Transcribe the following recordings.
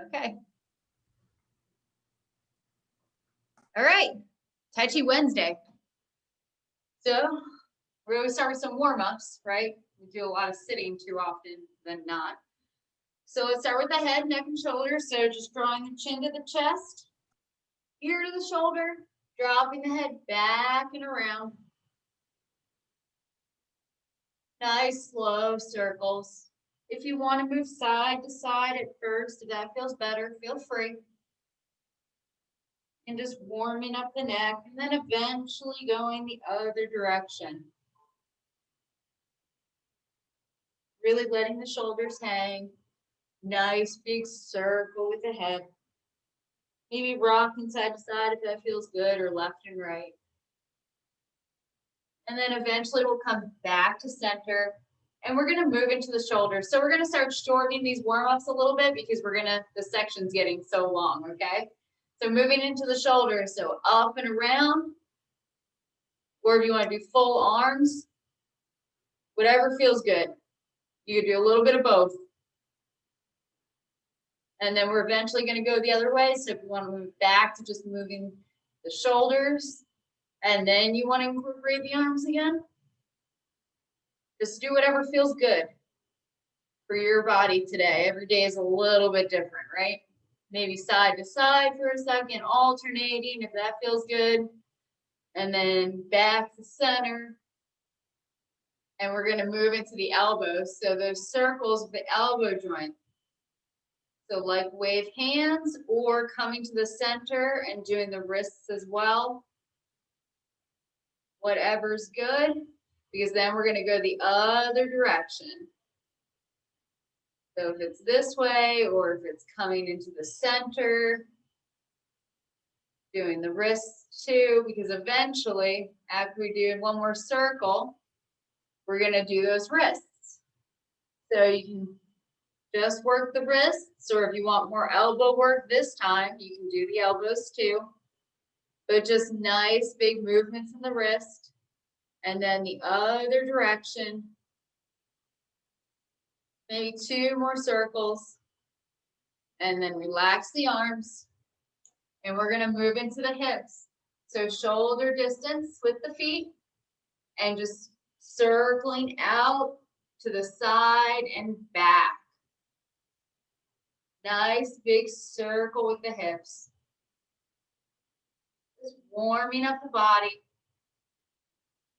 Okay. All right. Tai Chi Wednesday. So we always start with some warm-ups, right? We do a lot of sitting too often than not. So let's start with the head, neck, and shoulders. So just drawing the chin to the chest, ear to the shoulder, dropping the head back and around. Nice slow circles. If you want to move side to side at first, if that feels better, feel free. And just warming up the neck and then eventually going the other direction. Really letting the shoulders hang. Nice big circle with the head. Maybe rocking side to side if that feels good, or left and right. And then eventually we'll come back to center and we're gonna move into the shoulders. So we're gonna start shortening these warm-ups a little bit because the section's getting so long, okay? So moving into the shoulders, so up and around, or if you wanna do full arms, whatever feels good. You can do a little bit of both. And then we're eventually gonna go the other way. So if you wanna move back to just moving the shoulders, and then you wanna incorporate the arms again, just do whatever feels good for your body today. Every day is a little bit different, right? Maybe side to side for a second, alternating if that feels good. And then back to center. And we're gonna move into the elbows. So those circles of the elbow joint. So like wave hands or coming to the center and doing the wrists as well. Whatever's good, because then we're gonna go the other direction. So if it's this way, or if it's coming into the center, doing the wrists too, because eventually, after we do one more circle, we're gonna do those wrists. So you can just work the wrists, or if you want more elbow work this time, you can do the elbows too. But just nice big movements in the wrist, and then the other direction. Maybe 2 more circles, and then relax the arms. And we're gonna move into the hips. So shoulder distance with the feet, and just circling out to the side and back. Nice big circle with the hips. Just warming up the body.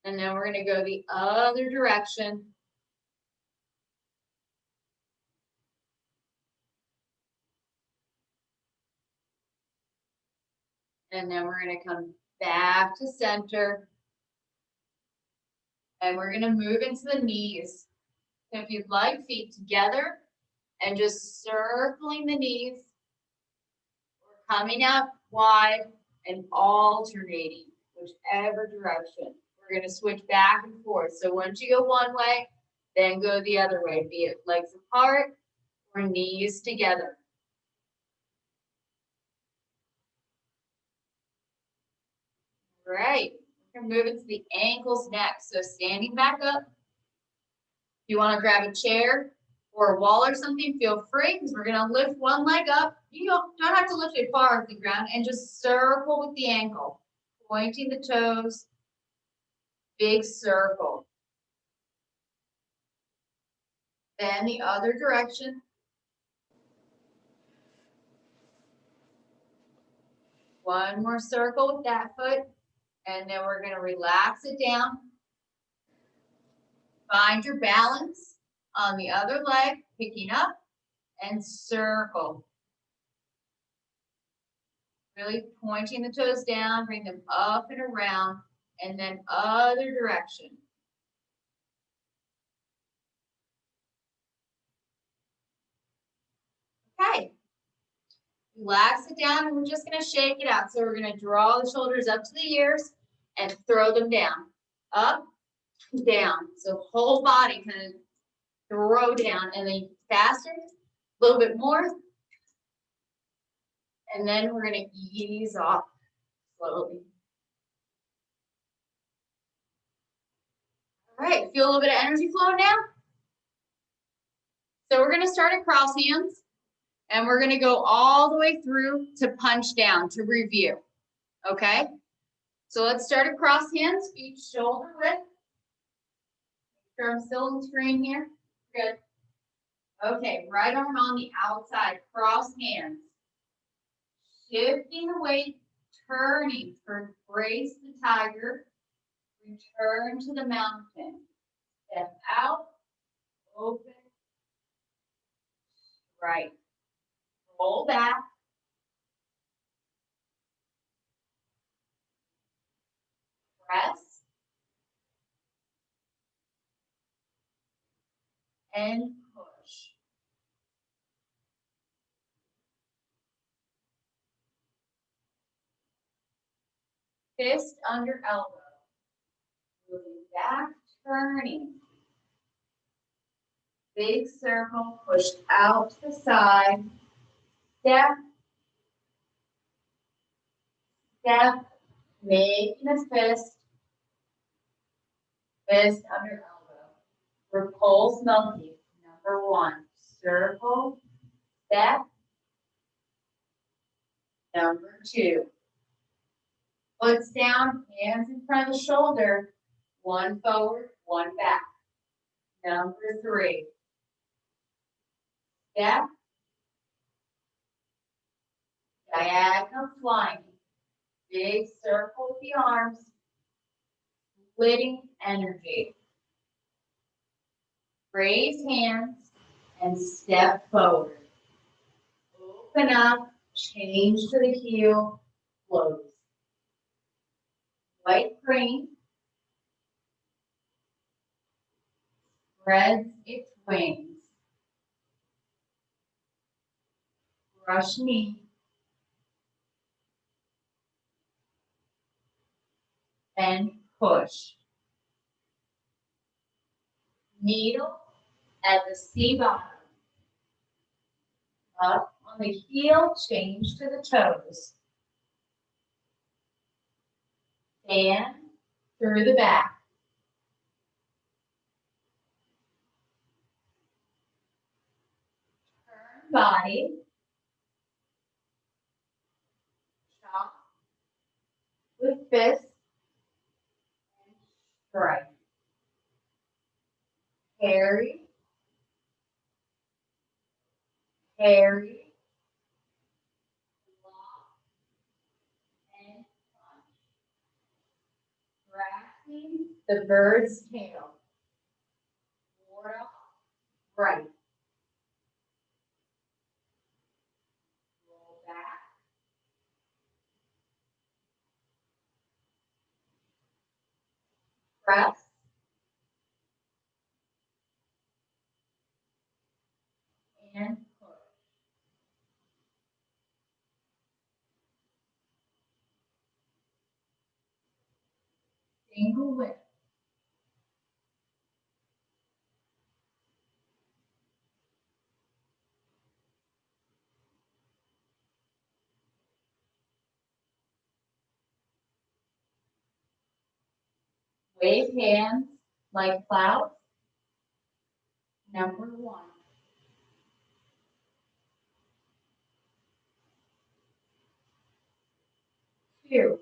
And then we're gonna go the other direction. And then we're gonna come back to center. And we're gonna move into the knees. So if you'd like, feet together and just circling the knees. We're coming out wide and alternating, whichever direction. We're gonna switch back and forth. So once you go one way, then go the other way, be it legs apart or knees together. All right, we're gonna move into the ankles next. So standing back up. If you wanna grab a chair or a wall or something, feel free, because we're gonna lift one leg up. You don't have to lift it far off the ground, and just circle with the ankle, pointing the toes, big circle. Then the other direction. One more circle with that foot, and then we're gonna relax it down. Find your balance on the other leg, picking up and circle. Really pointing the toes down, bring them up and around, and then other direction. Okay. Relax it down, and we're just gonna shake it out. So we're gonna draw the shoulders up to the ears and throw them down. Up, down. So whole body kind of throw down, and then faster, a little bit more. And then we're gonna ease off slowly. All right, feel a little bit of energy flow now? So we're gonna start at cross hands. And we're gonna go all the way through to punch down to review, okay? So let's start across hands, feet shoulder width. Make sure I'm still on the screen here. Good. Okay, right arm on the outside, cross hands. Shifting the weight, turning for brace the tiger. Return to the mountain. Step out, open, right. Roll back. Press. And push. Fist under elbow. Moving back, turning. Big circle, push out to the side. Step. Step. Making a fist. Fist under elbow. Repulse monkey. Number 1. Circle. Step. Number 2. Foots down, hands in front of the shoulder. 1 forward, 1 back. Number 3. Step. Diagonal flying. Big circle with the arms. Splitting energy. Raise hands and step forward. Open up, change to the heel, close. White crane spreads its wings. Brush knee. And push. Needle at the C bottom. Up on the heel, change to the toes. Stand through the back. Turn body. Chop with fist. And strike. Carry. Carry. Block. And punch. Grasping the bird's tail. Ward off. Right. Roll back. Press. And push. Single whip. Wave hands like clouds. Number 1. 2.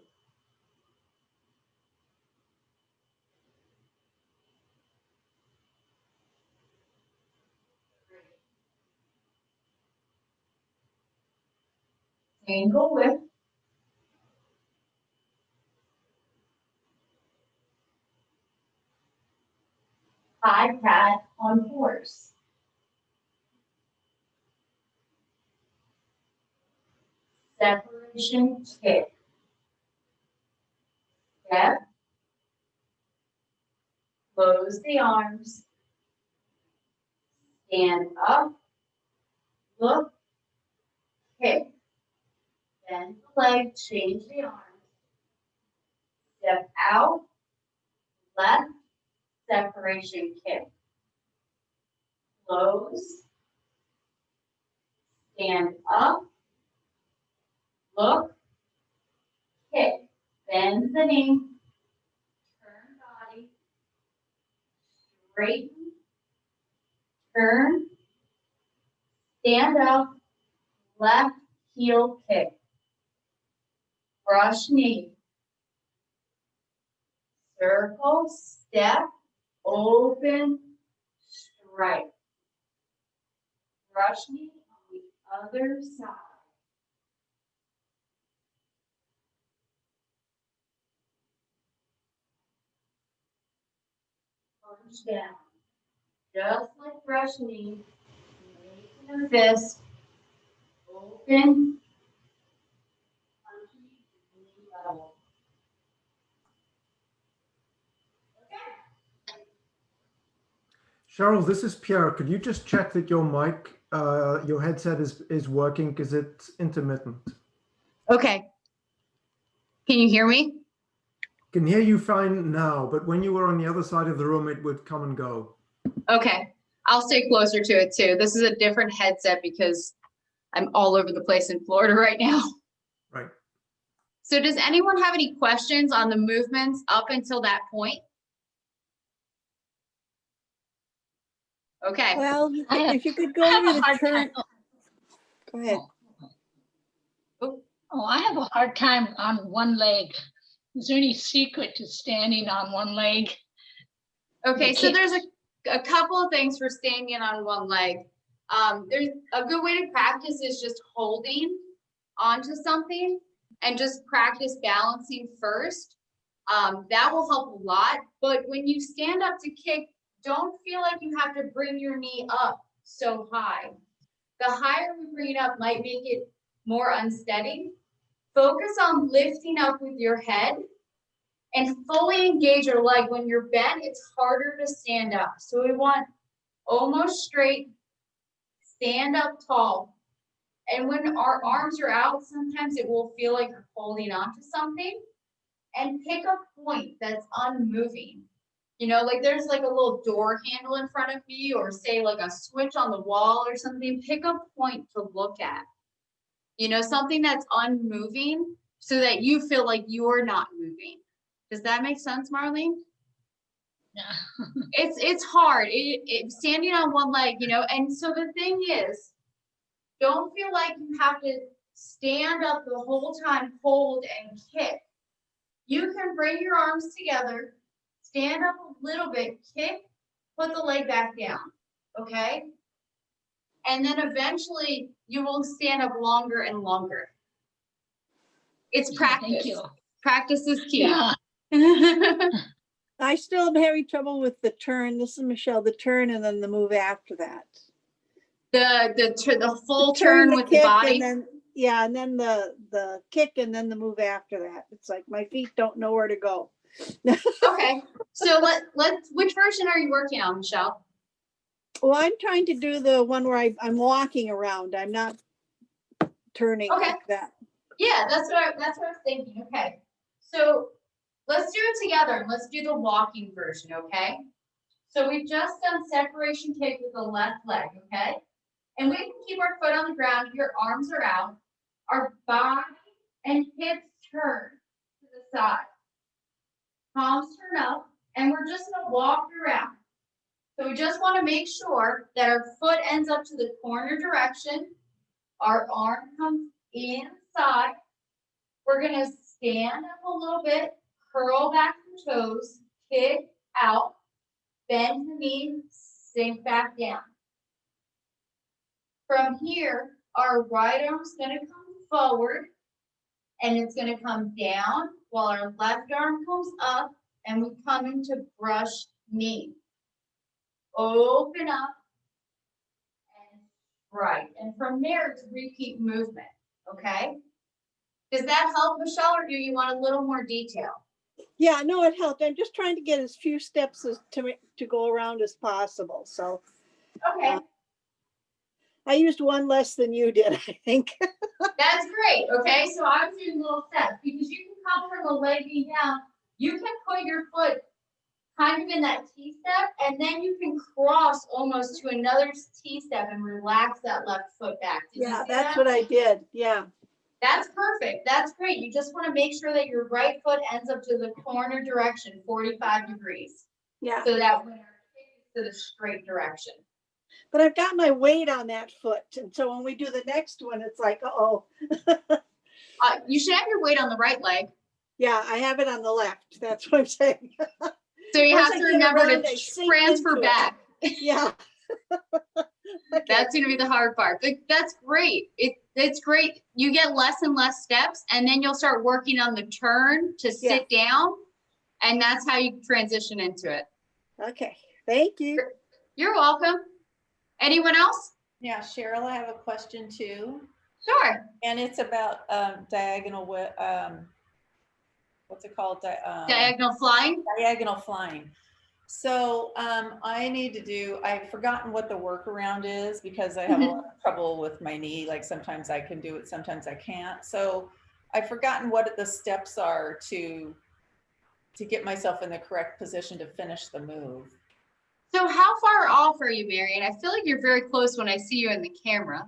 Single whip. High cat on horse. Separation kick. Step. Close the arms. Stand up. Look. Kick. Bend the leg. Change the arms. Step out. Left. Separation kick. Close. Stand up. Look. Kick. Bend the knee. Turn body. Straighten. Turn. Stand up. left heel kick, brush knee, circle, step, open, strike, brush knee on the other side. Punch down, just like brush knee, making a fist, open, punching, knee level. Cheryl, this is Pierre. Could you just check that your mic, your headset is working because it's intermittent? Okay. Can you hear me? Can hear you fine now, but when you were on the other side of the room, it would come and go. Okay. I'll stay closer to it too. This is a different headset because I'm all over the place in Florida right now. Right. So does anyone have any questions on the movements up until that point? Okay. Well, if you could go over the turn. Go ahead. Oh, I have a hard time on one leg. Is there any secret to standing on one leg? Okay, The so kick. there's a couple of things for standing on one leg. There's a good way to practice is just holding onto something and just practice balancing first. That will help a lot. But when you stand up to kick, don't feel like you have to bring your knee up so high. The higher we bring it up might make it more unsteady. Focus on lifting up with your head and fully engage your leg. When you're bent, it's harder to stand up. So we want almost straight, stand up tall. And when our arms are out, sometimes it will feel like you're holding on to something. And pick a point that's unmoving. You know, like there's like a little door handle in front of me, or say like a switch on the wall or something. Pick a point to look at. You know, something that's unmoving so that you feel like you're not moving. Does that make sense, Marlene? Yeah. It's hard. Standing on one leg, you know, and so the thing is, don't feel like you have to stand up the whole time, hold and kick. You can bring your arms together, stand up a little bit, kick, put the leg back down, okay? And then eventually you will stand up longer and longer. It's practice. Thank you. Practice is key. Yeah. I still am having trouble with the turn. This is Michelle, the turn and then the move after that. The full The turn with the kick, body. and then, yeah, and then the kick and then the move after that. It's like my feet don't know where to go. Okay, so let's. Which version are you working on, Michelle? Well, I'm trying to do the one where I'm walking around. I'm not turning Okay. like that. Yeah, that's what I was thinking. Okay, so let's do it together. Let's do the walking version. Okay. So we've just done separation kick with the left leg. Okay, and we can keep our foot on the ground. Your arms are out. Our body and hips turn to the side. Palms turn up, and we're just gonna walk around. So we just want to make sure that our foot ends up to the corner direction. Our arm comes inside. We're gonna stand up a little bit, curl back the toes, kick out, bend the knee, sink back down. From here, our right arm's gonna come forward, and it's gonna come down while our left arm comes up, and we come into brush knee. Open up and right. And from there, it's repeat movement, okay? Does that help, Michelle, or do you want a little more detail? Yeah, no, it helped. I'm just trying to get as few steps as to go around as possible. So Okay, I used one less than you did, I think. that's great, okay? So I was doing little steps because you can come from the leg being down. You can put your foot kind of in that T-step, and then you can cross almost to another T-step and relax that left foot back. Did you Yeah, see that's that? what I did. Yeah. That's perfect. That's great. You just want to make sure that your right foot ends up to the corner direction, 45 degrees. Yeah. So that when our kick is to the straight direction. But I've got my weight on that foot. And so when we do the next one, it's like, uh-oh. You should have your weight on the right leg. Yeah, I have it on the left. That's what I'm saying. So you Once have I to get remember around, to I sink transfer into it. back. Yeah. Okay. That's gonna be the hard part, but that's great. It's great. You get less and less steps, and then you'll start working on the turn to sit down, and that's how you transition into it. Okay. Thank you. You're welcome. Anyone else? Yeah, Cheryl, I have a question too. Sure. And it's about diagonal, what's it called? Diagonal flying. Diagonal flying. So I need to do, I've forgotten what the workaround is because I have a lot of trouble with my knee. Like sometimes I can do it, sometimes I can't. So I've forgotten what the steps are to get myself in the correct position to finish the move. So how far off are you, Marion? I feel like you're very close when I see you in the camera.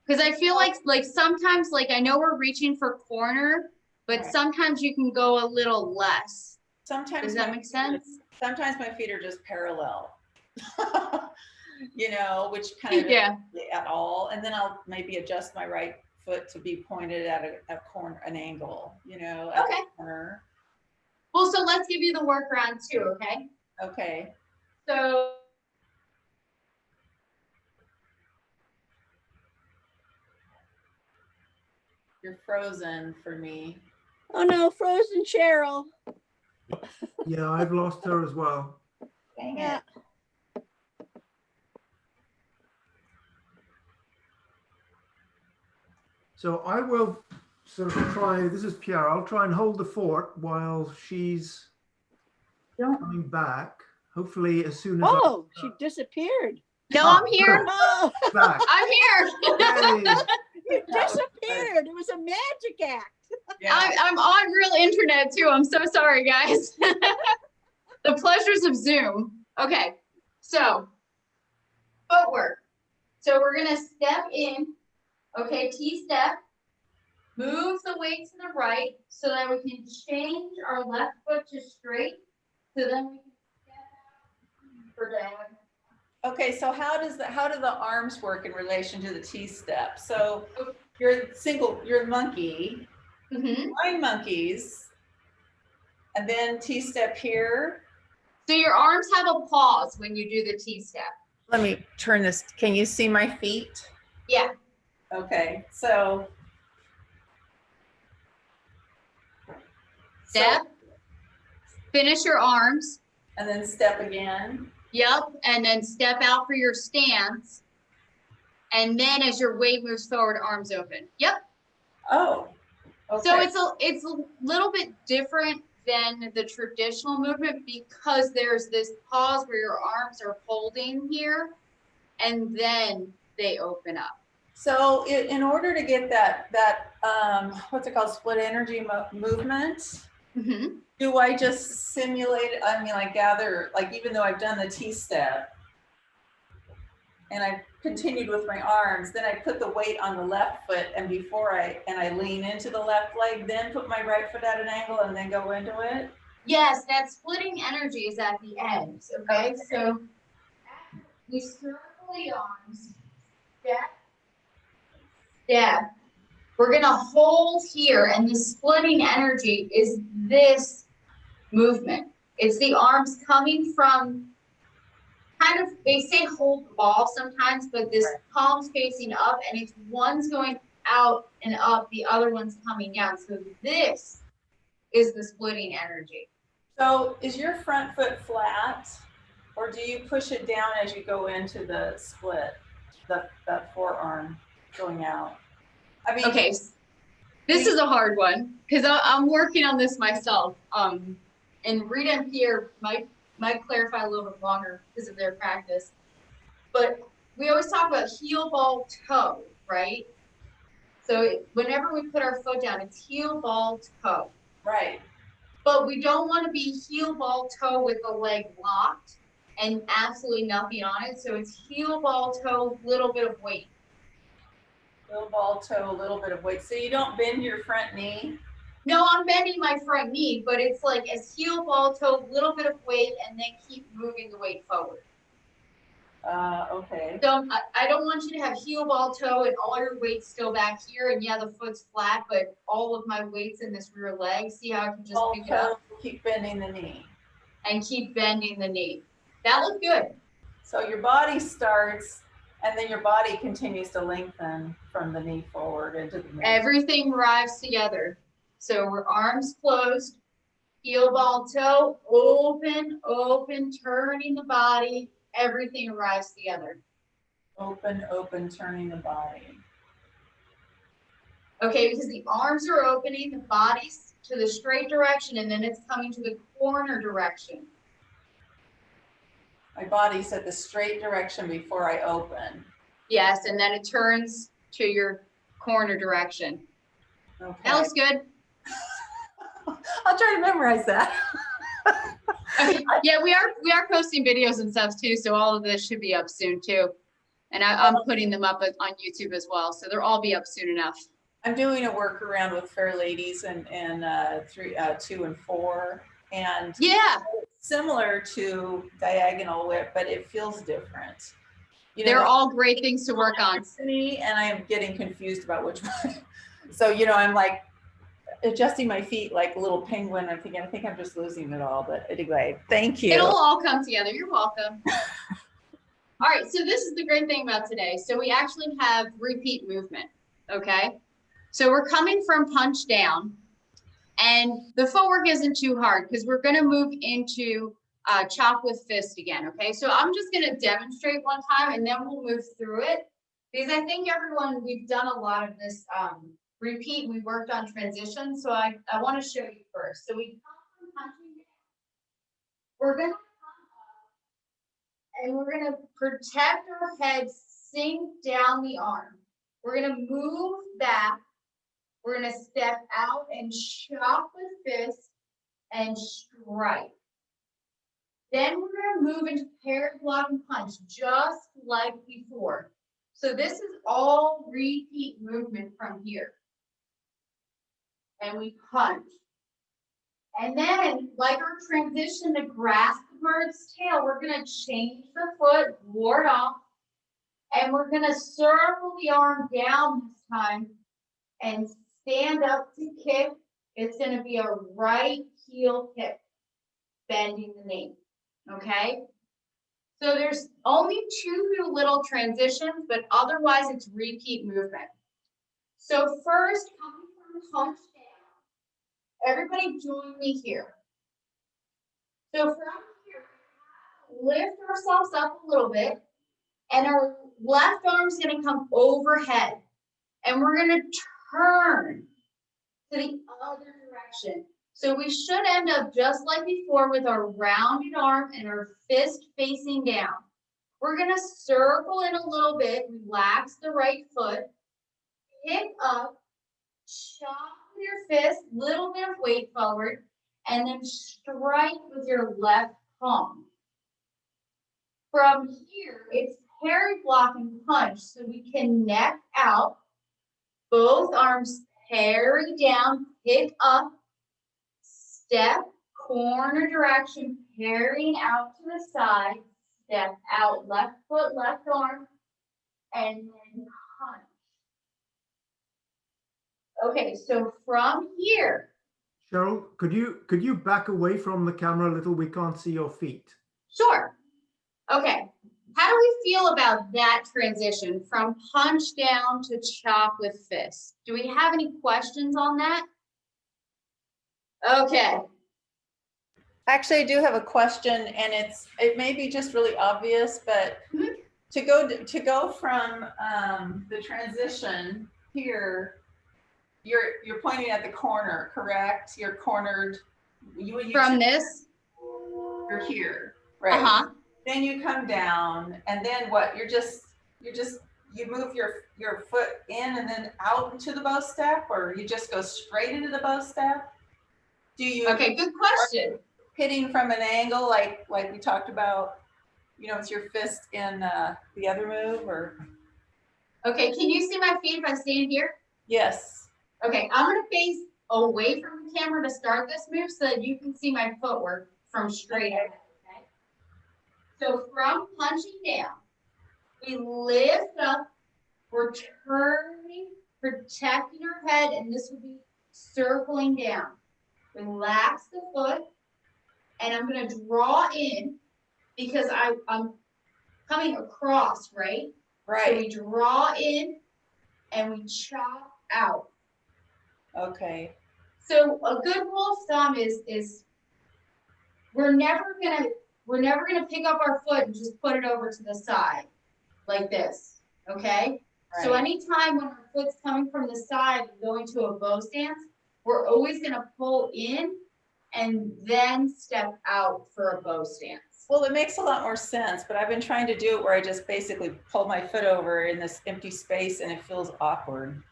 Because I feel like sometimes, like I know we're reaching for corner, but Right. sometimes you can go a little less. Sometimes Does that make sense? Sometimes my feet are just parallel, you know, which kind of Yeah. at all. And then I'll maybe adjust my right foot to be pointed at a corner, an angle, you know, at Okay. the corner. Well, so let's give you the workaround too, okay? Okay. So You're frozen for me. Oh no, frozen Cheryl. Yeah, I've lost her as well. Dang Yeah. it. So I will sort of try, this is Pierre, I'll try and hold the fort while she's coming back. Hopefully as soon as Oh, she disappeared. no, Ah, I'm here. Oh, I'm back. I'm here. Yay. you disappeared. It was a magic act. Yeah. I'm on real internet too. I'm so sorry, guys. The pleasures of Zoom. Okay, so footwork. So we're gonna step in. Okay, T-step. Move the weight to the right so that we can change our left foot to straight. So then we can step out for diagonal. Okay, so how do the arms work in relation to the T-step? So you're monkey, Mm-hmm. 9 monkeys, and then T-step here. So your arms have a pause when you do the T-step. Let me turn this. Can you see my feet? Yeah. Okay, so Step. Finish your arms. and then step again. Yep, and then step out for your stance. And then as your weight moves forward, arms open. Yep. Oh, okay. So it's a little bit different than the traditional movement because there's this pause where your arms are holding here and then they open up. So in order to get that what's it called, split energy movement, Mm-hmm. do I just simulate it? I mean, I gather, like, even though I've done the T-step and I've continued with my arms, then I put the weight on the left foot and I lean into the left leg, then put my right foot at an angle and then go into it. Yes, that splitting energy is at the ends, okay? So we circle the arms, step. We're gonna hold here, and the splitting energy is this movement. It's the arms coming from kind of, they say hold the ball sometimes, but this palm's facing up, and it's one's going out and up, the other one's coming down. So this is the splitting energy. So is your front foot flat, or do you push it down as you go into the split, that forearm going out? I mean, Okay, this is a hard one because I'm working on this myself. And Rita and Pierre might clarify a little bit longer because of their practice. But we always talk about heel, ball, toe, right? So whenever we put our foot down, it's heel, ball, toe. right. But we don't want to be heel, ball, toe with the leg locked and absolutely nothing on it. So it's heel, ball, toe, little bit of weight. Little ball toe, a little bit of weight. So you don't bend your front knee? No, I'm bending my front knee, but it's like as heel, ball, toe, little bit of weight, and then keep moving the weight forward. Okay. I don't want you to have heel ball toe and all your weight's still back here, and yeah, the foot's flat, but all of my weight's in this rear leg. See how I can just pick it up Keep bending the knee. and keep bending the knee. That looked good. So your body starts, and then your body continues to lengthen from the knee forward into the knee. Everything arrives together. So we're arms closed, heel ball toe, open, open, turning the body. Everything arrives together. Open, open, turning the body. Okay, because the arms are opening, the body's to the straight direction, and then it's coming to the corner direction. My body's at the straight direction before I open. Yes, and then it turns to your corner direction. Okay. That looks good. I'll try to memorize that. Okay. Yeah, we are posting videos and stuff too, so all of this should be up soon too. And I'm putting them up on YouTube as well, so they'll all be up soon enough. I'm doing a workaround with Fair Ladies and 2 and 4, and Yeah, similar to diagonal whip, but it feels different. You know, they're all great things to work on. And I am getting confused about which one. So, you know, I'm like adjusting my feet like a little penguin. I'm thinking, I think I'm just losing it all. But anyway, thank you. It'll all come together. You're welcome. All right, so this is the great thing about today. So we actually have repeat movement, okay? So we're coming from punch down, and the footwork isn't too hard because we're gonna move into chop with fist again, okay? So I'm just gonna demonstrate one time and then we'll move through it, because I think everyone, we've done a lot of this repeat. We worked on transition, so I wanna show you first. So we come from punching down. We're gonna and we're gonna protect our head, sink down the arm. We're gonna move back. We're gonna step out and chop with fist and strike. Then we're gonna move into parry, block, and punch, just like before. So this is all repeat movement from here. And we punch. And then, like our transition to grasp the bird's tail, we're gonna change the foot, ward off, and we're gonna circle the arm down this time and stand up to kick. It's gonna be a right heel kick, bending the knee, okay? So there's only 2 little transitions, but otherwise it's repeat movement. So first, coming from punch down, everybody join me here. So from here, lift ourselves up a little bit, and our left arm's gonna come overhead, and we're gonna turn to the other direction. So we should end up just like before with our rounded arm and our fist facing down. We're gonna circle in a little bit, relax the right foot, pick up, chop with your fist, little bit of weight forward, and then strike with your left palm. From here, it's parry, block, and punch. So we can neck out, both arms parry down, pick up, step, corner direction, parrying out to the side, step out, left foot, left arm, and then punch. Okay, so from here. Cheryl, could you back away from the camera a little? We can't see your feet. Sure. Okay. How do we feel about that transition from punch down to chop with fist? Do we have any questions on that? Okay. Actually, I do have a question, and it may be just really obvious, but to go from the transition here, you're pointing at the corner, correct? You're cornered. From this? You're here, right? Uh-huh. Then you come down, and then what? You move your foot in and then out into the bow step, or you just go straight into the bow step? Do you? Okay, good question. Hitting from an angle like we talked about, you know, with your fist in the other move, or? Okay, can you see my feet if I stand here? Yes. Okay, I'm gonna face away from the camera to start this move so that you can see my footwork from straight ahead, okay? So from punching down, We lift up, we're turning, protecting our head, and this would be circling down. Relax the foot, and I'm gonna draw in because I'm coming across, right? So Right, we draw in and we chop out. okay, So a good rule of thumb is we're never gonna pick up our foot and just put it over to the side like this, okay? So right, anytime when our foot's coming from the side and going to a bow stance, we're always gonna pull in and then step out for a bow stance. well, it makes a lot more sense, but I've been trying to do it where I just basically pull my foot over in this empty space and it feels awkward.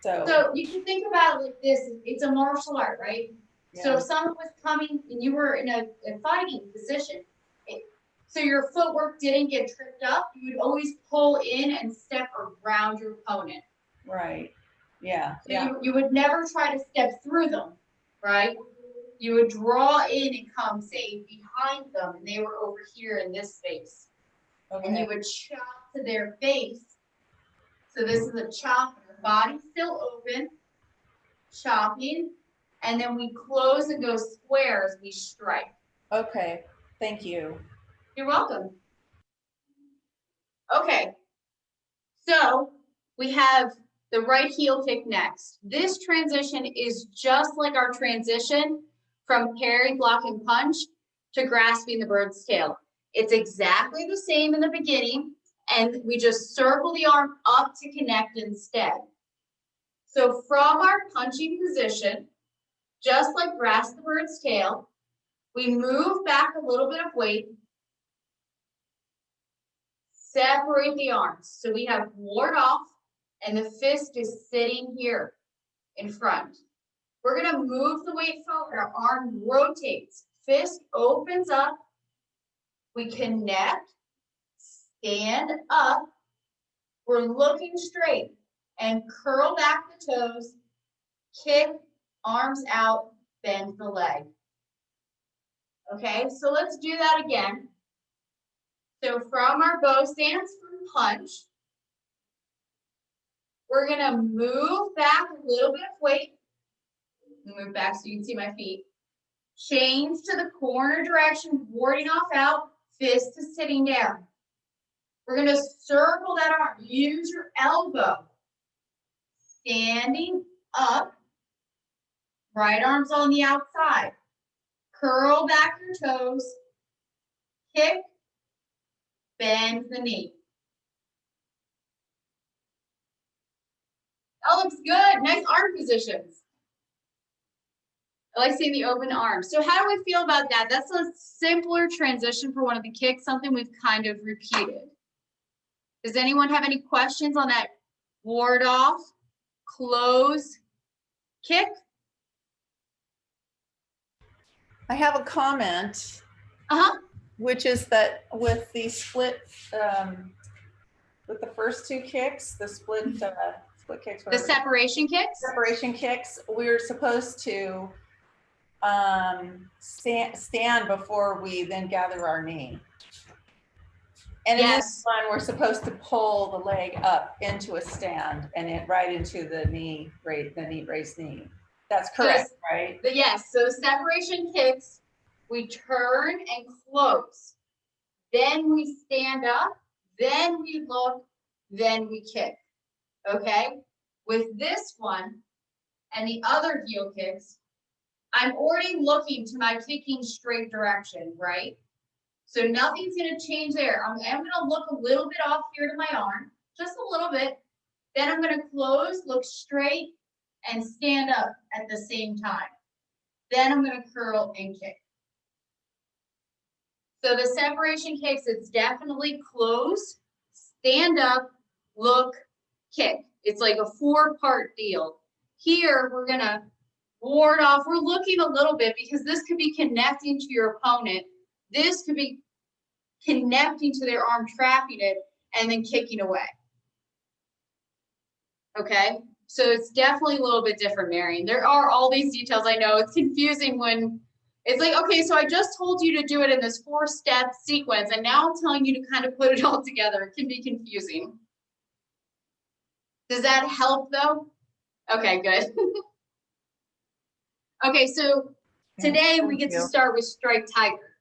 So you can think about it like this, it's a martial art, right? So yeah, if someone was coming and you were in a fighting position, so your footwork didn't get tripped up, you would always pull in and step around your opponent. right, yeah, So yeah, you would never try to step through them, right? You would draw in and come, say, behind them, and they were over here in this space. And you okay, would chop to their face. So this is a chop, the body's still open, chopping, and then we close and go square as we strike. okay, thank you. You're welcome. Okay, so we have the right heel kick next. This transition is just like our transition from parry, block, and punch to grasping the bird's tail. It's exactly the same in the beginning, and we just circle the arm up to connect instead. So from our punching position, just like grasp the bird's tail, we move back a little bit of weight, separate the arms. So we have ward off, and the fist is sitting here in front. We're gonna move the weight forward, our arm rotates, fist opens up, we connect, stand up, we're looking straight, and curl back the toes, kick, arms out, bend the leg. Okay, so let's do that again. So from our bow stance from punch, we're gonna move back a little bit of weight. Move back so you can see my feet. Change to the corner direction, warding off out, fist is sitting down. We're gonna circle that arm, use your elbow. Standing up, right arm's on the outside. Curl back your toes, kick, bend the knee. That looks good, nice arm positions. I like seeing the open arm. So how do we feel about that? That's a simpler transition for one of the kicks, something we've kind of repeated. Does anyone have any questions on that ward off, close, kick? I have a comment, Uh-huh. which is that with the split, with the first two kicks, the split kicks, The separation kicks? separation kicks, we're supposed to stand before we then gather our knee. And in this Yes. one, we're supposed to pull the leg up into a stand and it right into the knee, raised knee. That's correct, right? Yes, so separation kicks, we turn and close. Then we stand up, then we look, then we kick, okay? With this one and the other heel kicks, I'm already looking to my kicking straight direction, right? So nothing's gonna change there. I'm gonna look a little bit off here to my arm, just a little bit. Then I'm gonna close, look straight, and stand up at the same time. Then I'm gonna curl and kick. So the separation kicks, it's definitely close, stand up, look, kick. It's like a 4-part deal. Here, we're gonna ward off. We're looking a little bit because this could be connecting to your opponent. This could be connecting to their arm, trapping it, and then kicking away. Okay, so it's definitely a little bit different, Marion. There are all these details. I know it's confusing when It's like, okay, so I just told you to do it in this 4-step sequence, and now I'm telling you to kind of put it all together. It can be confusing. Does that help though? Okay, good. Okay, so today we get to start with Strike Tiger.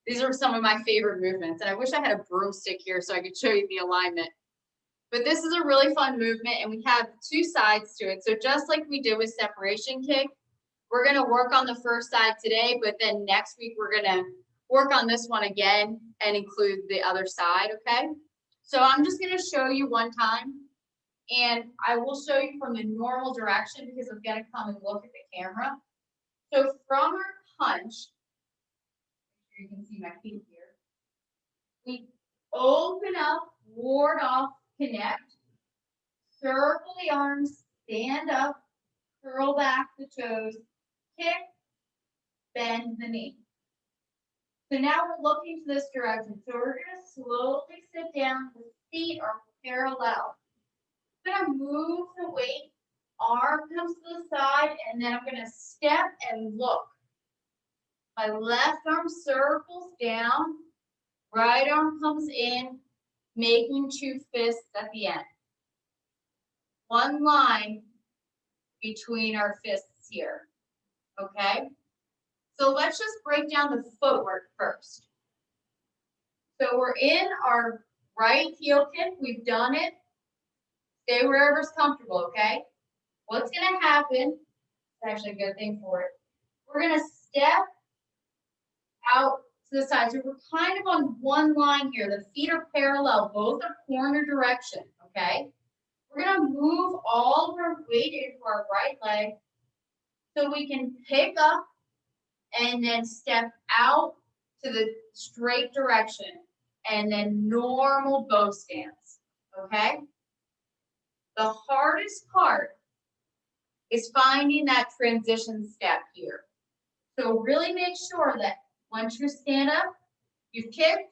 These are some of my favorite movements, and I wish I had a broomstick here so I could show you the alignment. But this is a really fun movement, and we have 2 sides to it. So just like we did with separation kick, we're gonna work on the first side today, but then next week we're gonna work on this one again and include the other side, okay? So I'm just gonna show you one time, and I will show you from the normal direction because I'm gonna come and look at the camera. So from our punch, you can see my feet here. We open up, ward off, connect, circle the arms, stand up, curl back the toes, kick, bend the knee. So now we're looking to this direction. So we're gonna slowly sit down, the feet are parallel. I'm gonna move the weight, arm comes to the side, and then I'm gonna step and look. My left arm circles down, right arm comes in, making 2 fists at the end. One line between our fists here, okay? So let's just break down the footwork first. So we're in our right heel kick, we've done it. Stay wherever's comfortable, okay? What's gonna happen, it's actually a good thing for it. We're gonna step out to the side. So we're kind of on one line here. The feet are parallel, both are corner direction, okay? We're gonna move all of our weight into our right leg so we can pick up and then step out to the straight direction and then normal bow stance, okay? The hardest part is finding that transition step here. So really make sure that once you stand up, you've kicked,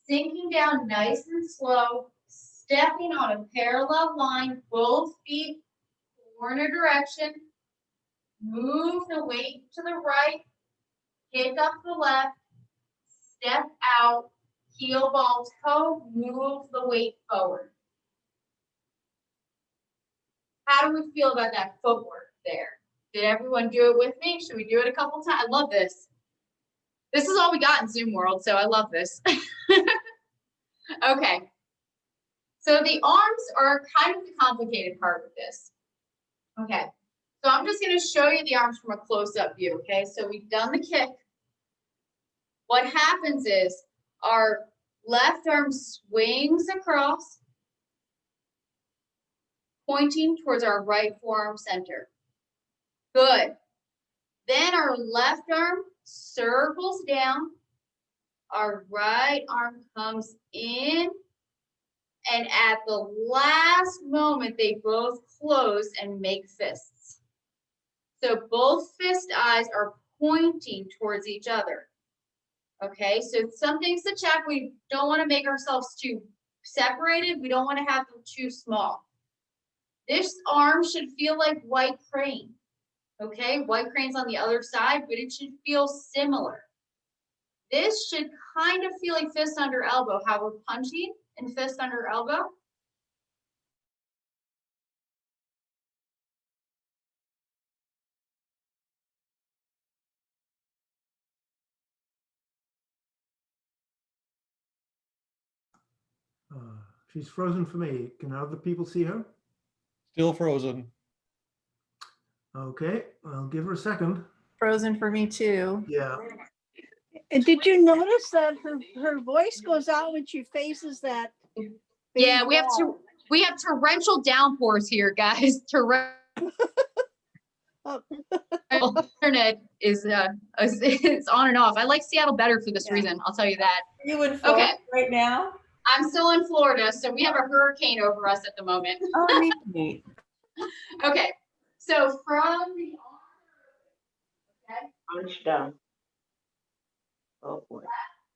sinking down nice and slow, stepping on a parallel line, both feet, corner direction, move the weight to the right, kick up the left, step out, heel ball toe, move the weight forward. How do we feel about that footwork there? Did everyone do it with me? Should we do it a couple times? I love this. This is all we got in Zoom world, so I love this. Okay. So the arms are kind of the complicated part with this. Okay. So I'm just going to show you the arms from a close-up view, okay? So we've done the kick. What happens is our left arm swings across, pointing towards our right forearm center. Good. Then our left arm circles down, our right arm comes in, and at the last moment, they both close and make fists. So both fist eyes are pointing towards each other. Okay, so some things to check. We don't want to make ourselves too separated. We don't want to have them too small. This arm should feel like white crane. Okay, white crane's on the other side, but it should feel similar. This should kind of feel like fist under elbow, how we're punching and fist under elbow. She's frozen for me. Can other people see her? Still frozen. Okay, I'll give her a second. Frozen for me too. Yeah. And did you notice that her voice goes out when she faces that? Yeah, big wall? we have torrential downpours here, guys. Oh. Internet is it's on and off. I like Seattle better for this Yeah. reason. I'll tell you that. Are you in Florida Okay. right now? I'm still in Florida, so we have a hurricane over us at the moment. Oh, neat. Okay, so from the Punch down. Oh boy.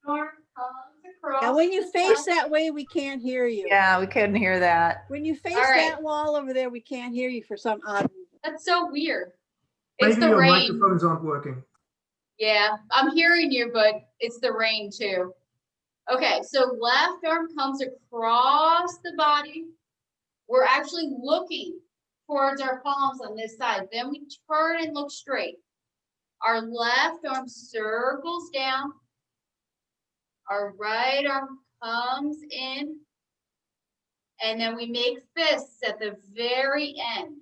arm comes across. And when you face that way, we can't hear you. Yeah, we couldn't hear that. When you face All right. that wall over there, we can't hear you for some odd reason. That's so weird. It's Maybe the your rain. microphones aren't working. Yeah, I'm hearing you, but it's the rain too. Okay, so left arm comes across the body. We're actually looking towards our palms on this side. Then we turn and look straight. Our left arm circles down. Our right arm comes in. And then we make fists at the very end.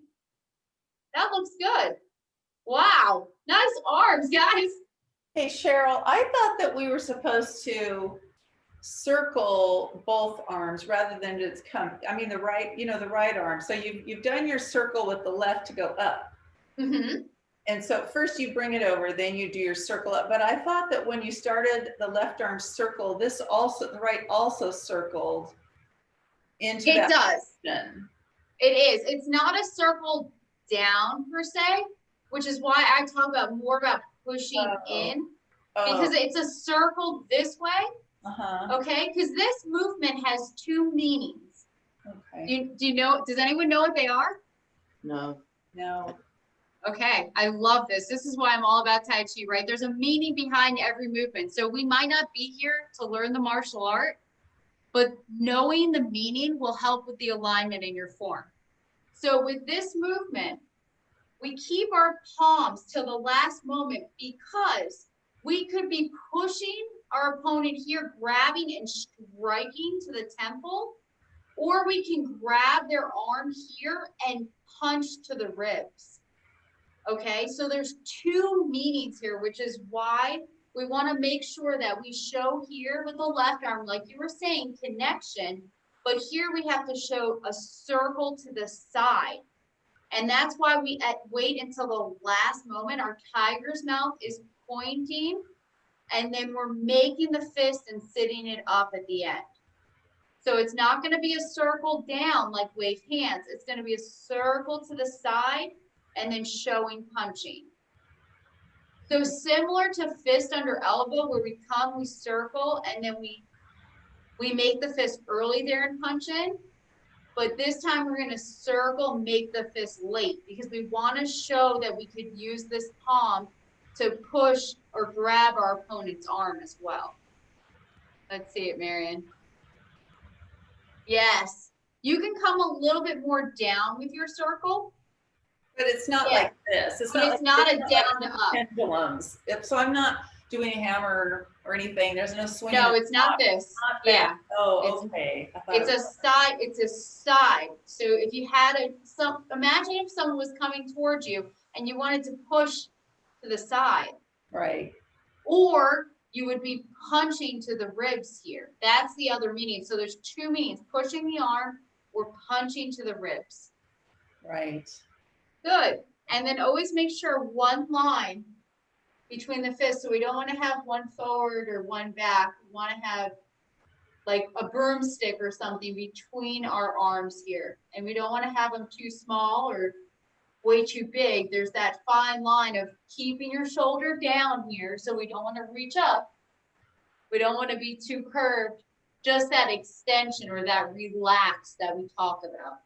That looks good. Wow, nice arms, guys. Hey, Cheryl, I thought that we were supposed to circle both arms rather than just come, I mean, the right, the right arm. So you've done your circle with the left to go up. Mm-hmm. And so first you bring it over, then you do your circle up. But I thought that when you started the left arm circle, the right also circled into It that does. position. It is. It's not a circle down per se, which is why I talk about more about pushing in, because it's a circle this way. Okay, because this movement has two meanings. Okay. Do you know? Does anyone know what they are? No. No. Okay, I love this. This is why I'm all about Tai Chi, right? There's a meaning behind every movement. So we might not be here to learn the martial art, but knowing the meaning will help with the alignment in your form. So with this movement, we keep our palms till the last moment because we could be pushing our opponent here, grabbing and striking to the temple, or we can grab their arm here and punch to the ribs. Okay, so there's two meanings here, which is why we want to make sure that we show here with the left arm, like you were saying, connection, but here we have to show a circle to the side. And that's why we wait until the last moment. Our tiger's mouth is pointing, and then we're making the fist and sitting it up at the end. So it's not going to be a circle down like wave hands. It's going to be a circle to the side and then showing punching. So similar to fist under elbow, where we come, we circle, and then we make the fist early there and punch in. But this time we're going to circle, make the fist late, because we want to show that we could use this palm to push or grab our opponent's arm as well. Let's see it, Marion. Yes, you can come a little bit more down with your circle. But it's not like this. It's But it's not a down to up. Pendulums. So I'm not doing a hammer or anything. There's no swing. No, it's not this. Yeah. Oh, okay. It's a side. It's a side. So if you had imagine if someone was coming towards you and you wanted to push to the side. Right. Or you would be punching to the ribs here. That's the other meaning. So there's two meanings: pushing the arm or punching to the ribs. Right. Good. And then always make sure one line between the fists. So we don't want to have one forward or one back. We want to have like a broomstick or something between our arms here. And we don't want to have them too small or way too big. There's that fine line of keeping your shoulder down here. So we don't want to reach up. We don't want to be too curved. Just that extension or that relax that we talk about.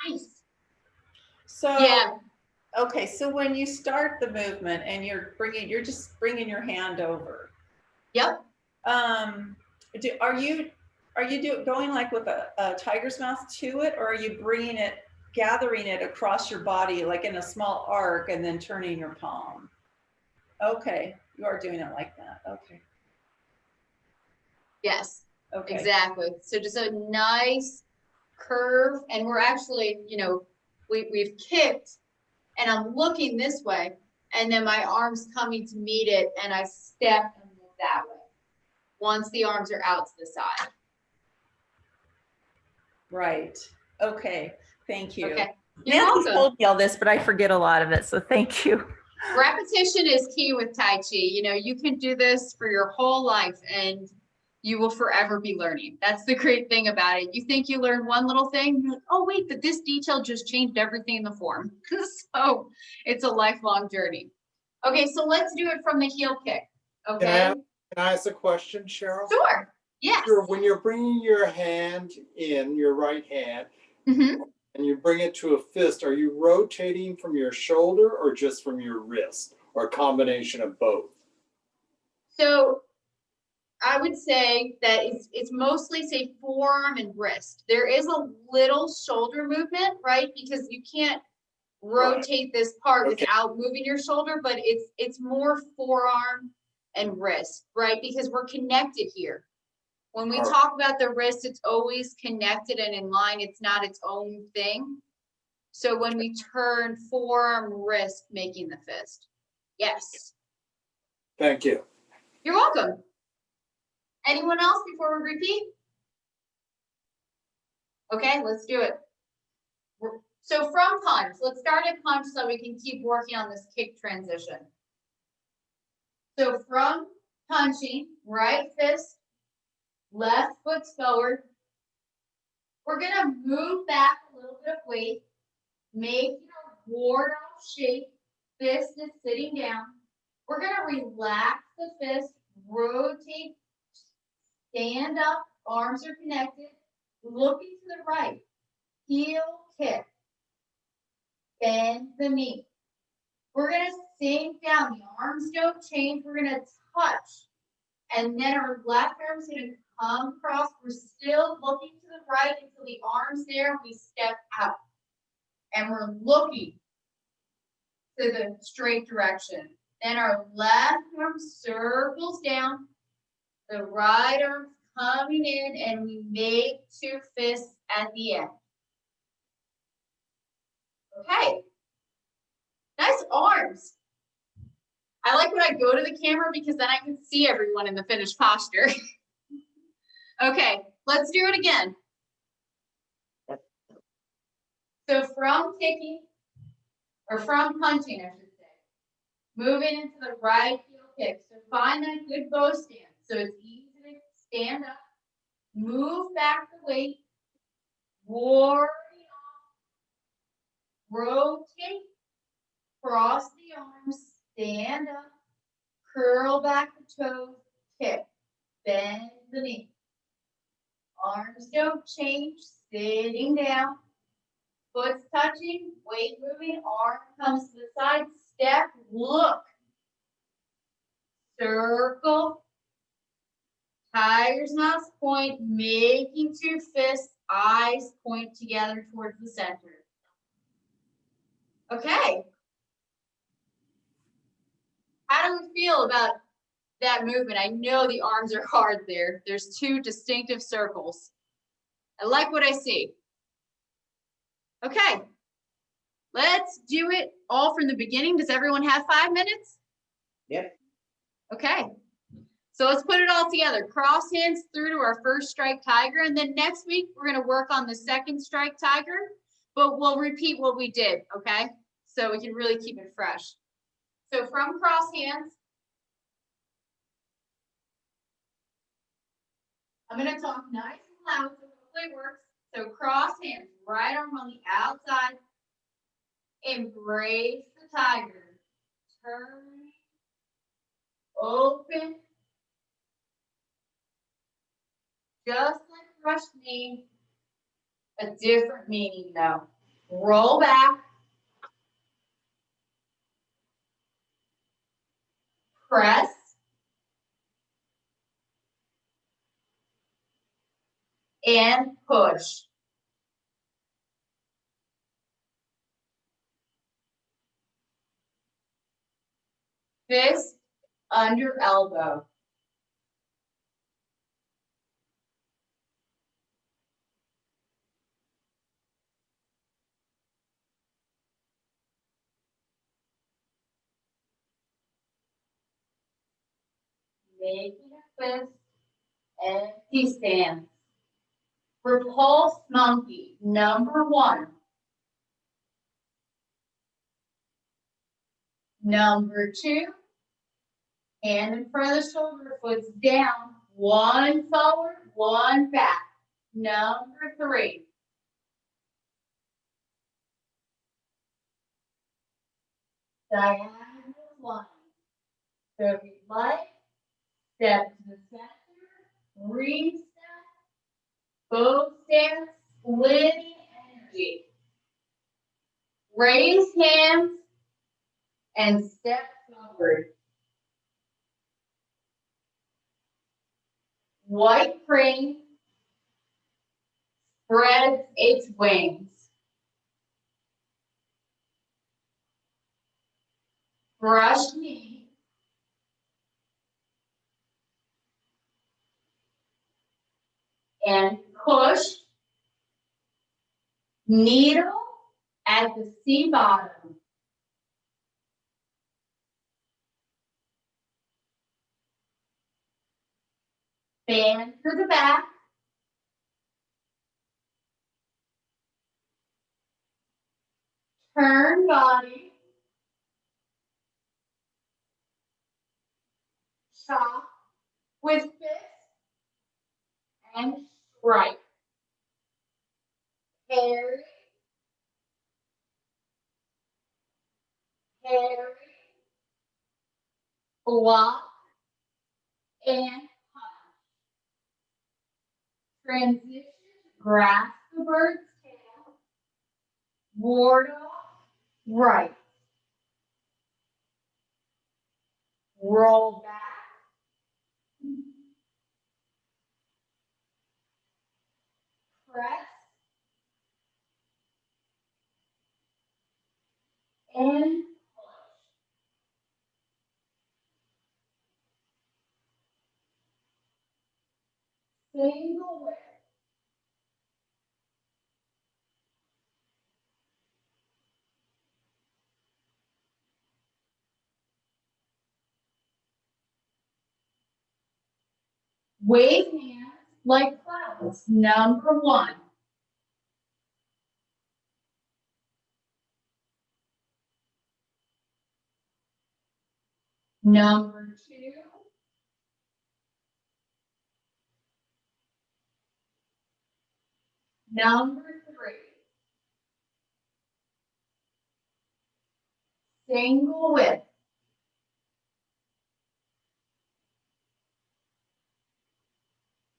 Nice. So, yeah. Okay. So when you start the movement and you're just bringing your hand over. Yep. Are you going like with a tiger's mouth to it, or are you gathering it across your body like in a small arc and then turning your palm? Okay, you are doing it like that. Okay. Yes. Okay. Exactly. So just a nice curve, and we're actually, we've kicked, and I'm looking this way, and then my arm's coming to meet it, and I step and move that way. Once the arms are out to the side. Right. Okay. Thank you. Okay. You're Nancy welcome. told me all this, but I forget a lot of it. So thank you. Repetition is key with Tai Chi. You can do this for your whole life and you will forever be learning. That's the great thing about it. You think you learn one little thing, you're like, oh wait, but this detail just changed everything in the form. So it's a lifelong journey. Okay, so let's do it from the heel kick. Okay. Can I ask a question, Cheryl? Sure. Yes. Sure. When you're bringing your hand in, your right hand, and you bring it to a fist, are you rotating from your shoulder or just from your wrist? or a combination of both? So I would say that it's mostly say forearm and wrist. There is a little shoulder movement, right? Because you can't rotate this part Okay. without moving your shoulder, but it's more forearm and wrist, right? Because we're connected here. When we All right. talk about the wrist, it's always connected and in line. It's not its own thing. So when we turn forearm, wrist, making the fist. Yes. Thank you. You're welcome. Anyone else before we repeat? Okay, let's do it. So from punch, let's start at punch so we can keep working on this kick transition. So from punching, right fist, left foot forward. We're gonna move back a little bit of weight, make a ward off shape. Fist is sitting down. We're gonna relax the fist, rotate, stand up, arms are connected, looking to the right, heel kick, bend the knee. We're gonna sink down, the arms don't change, we're gonna touch, and then our left arm's gonna come across, we're still looking to the right until the arm's there, we step out. And we're looking to the straight direction. Then our left arm circles down, the right arm's coming in, and we make two fists at the end. Okay. Nice arms. I like when I go to the camera because then I can see everyone in the finished posture. Okay, let's do it again. So from kicking, or from punching, I should say, moving into the right heel kick. So find that good bow stance. So it's easy to stand up, move back the weight, ward off, rotate, cross the arms, stand up, curl back the toes, kick, bend the knee. Arms don't change, sitting down, foot's touching, weight moving, arm comes to the side, step, look, circle, tiger's mouse point, making two fists, eyes point together towards the center. Okay. How do we feel about that movement? I know the arms are hard there. There's two distinctive circles. I like what I see. Okay. Let's do it all from the beginning. Does everyone have 5 minutes? Yep. Okay. So let's put it all together. Cross hands through to our first strike tiger. And then next week, we're going to work on the second strike tiger, but we'll repeat what we did, okay? So we can really keep it fresh. So from cross hands, I'm going to talk nice and loud so hopefully it works. So cross hands, right arm on the outside. Embrace the tiger. Turn, open. Just like rush knee, a different meaning though. Roll back. Press. And push. Fist under elbow. Making a fist, empty stance. Repulse monkey, number 1. Number 2, hand in front of the shoulder, foot's down, 1 forward, 1 back. Number 3. Diagonal line. So if you'd like, step to the center, reset, both stance, splitting energy. Raise hands and step forward. White crane spreads its wings. Brush knee. And push. Needle at the C bottom. Band to the back. Turn body. Chop with fist and strike. Carry. Carry. Block. And punch. Transition. Grasp the bird's tail. Ward off. Right. Roll back. Press. And single whip. Wave hands like clouds. Number 1. Number 2. Number 3. Single whip.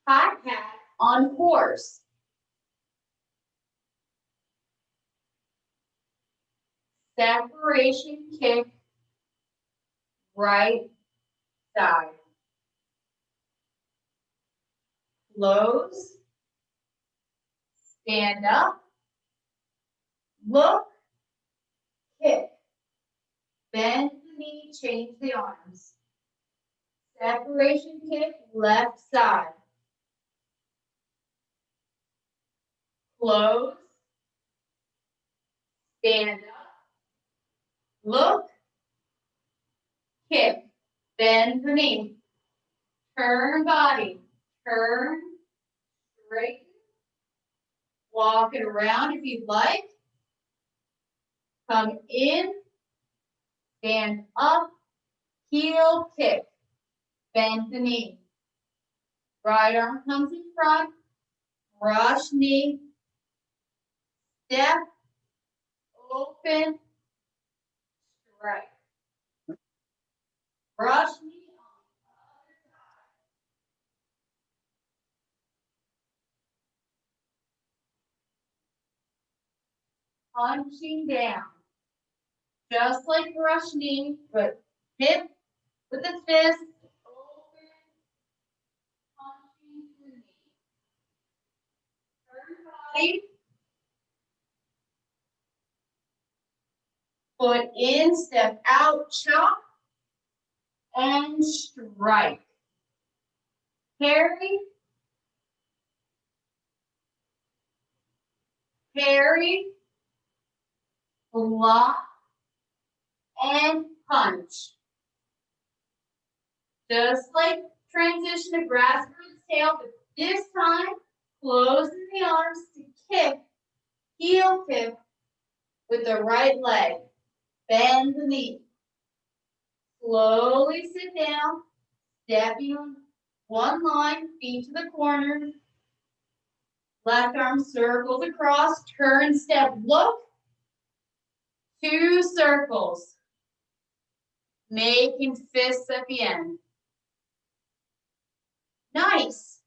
High hat on horse. Separation kick. Right side. Close. Stand up. Look. Kick. Bend the knee, change the arms. Separation kick, left side. Close. Stand up. Look. Kick. Bend the knee. Turn body. Turn. Straighten. Walk it around if you'd like. Come in. Stand up. Heel kick. Bend the knee. Right arm comes in front. Brush knee. Step. Open. Strike. Brush knee on the other side. Punching down. Just like brush knee, but hip with the fist. Open. Punching the knee. Turn body. Foot in, step out, chop, and strike. Carry. Carry. Block. And punch. Just like transition to grasp bird's tail, but this time, closing the arms to kick, heel kick with the right leg. Bend the knee. Slowly sit down, stepping on one line, feet to the corner. Left arm circles across, turn, step, look. 2 circles. Making fists at the end. Nice.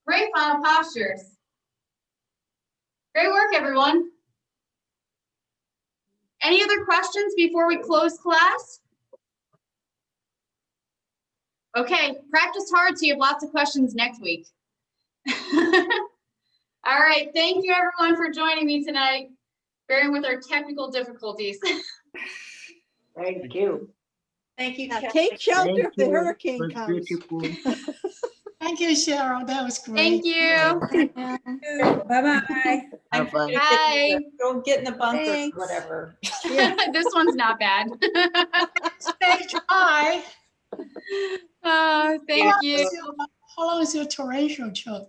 Great final postures. Great work, everyone. Any other questions before we close class? Okay, practice hard so you have lots of questions next week. All right, thank you everyone for joining me tonight, bearing with our technical difficulties. Thank you. Thank you. Now Kelly. take shelter Thank if the you. hurricane It was comes. beautiful. Thank you, Cheryl. That was Thank great. you. Bye-bye. I'm Bye-bye. Bye. Go get in the bunker, or Thanks. whatever. Yeah. This one's not bad. Stay dry. Thank you. How long is your torrential, Chuck?